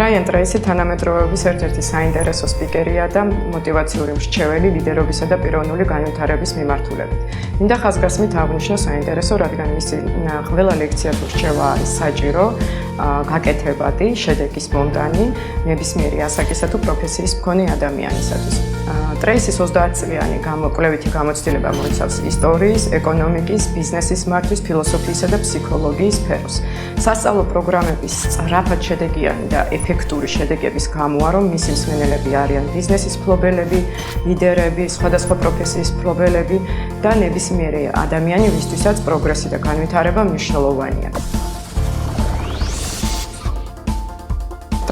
ბრაიან ტრეისი თანამედროვეობის ერთ-ერთი საინტერესო სპიკერია და მოტივაციური მრჩეველი ლიდერობისა და პიროვნული განვითარების მიმართულებით. მინდა ხაზგასმით აღვნიშნო საინტერესო, რადგან მისი ყველა ლექცია თუ რჩევა არის საჭირო, გაკეთებადი, შედეგის მომდანი, ნებისმიერი ასაკისა თუ პროფესიის მქონე ადამიანისათვის. ტრეისის 30 წლიანი კვლევითი გამოცდილება მოიცავს ისტორიის, ეკონომიკის, ბიზნესის მართვის, ფილოსოფიისა და ფსიქოლოგიის სფეროს. სასწავლო პროგრამების სწრაფად შედეგიანი და ეფექტური შედეგების გამოა, რომ მისი მსმენელები არიან ბიზნესის მფლობელები, ლიდერები, სხვადასხვა პროფესიის მფლობელები და ნებისმიერი ადამიანი, ვისთვისაც პროგრესი და განვითარება მნიშვნელოვანია.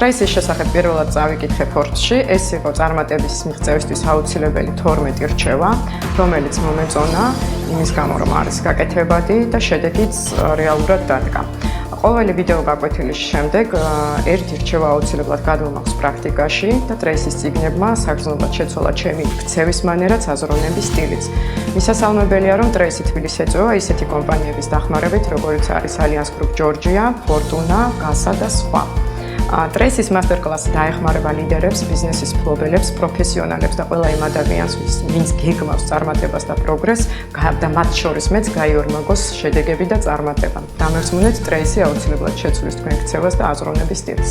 ტრეისის შესახებ პირველად წავიკითხე ფორბსში, ეს იყო წარმატების მიღწევისთვის აუცილებელი 12 რჩევა, რომელიც მომეწონა იმის გამო, რომ არის გაკეთებადი და შედეგიც რეალურად დადგა. ყოველი ვიდეო გაკვეთილის შემდეგ ერთი რჩევა აუცილებლად გადმომაქვს პრაქტიკაში და ტრეისის წიგნებმა საგრძნობლად შეცვალა ჩემი ქცევის მანერაც, აზროვნების სტილიც. მისასალმებელია, რომ ტრეისი თბილისს ეწევა ისეთი კომპანიების დახმარებით, როგორიც არის Allianz Group Georgia, Fortuna, GASA და სხვა. ტრეისის მასტერკლასი დაეხმარება ლიდერებს, ბიზნესის მფლობელებს, პროფესიონალებს და ყველა იმ ადამიანს, ვინც გეგმავს წარმატებას და პროგრესს და მათ შორის მეც გაიორმაგოს შედეგები და წარმატება. დამერწმუნეთ, ტრეისი აუცილებლად შეცვლის თქვენ ქცევას და აზროვნების სტილს.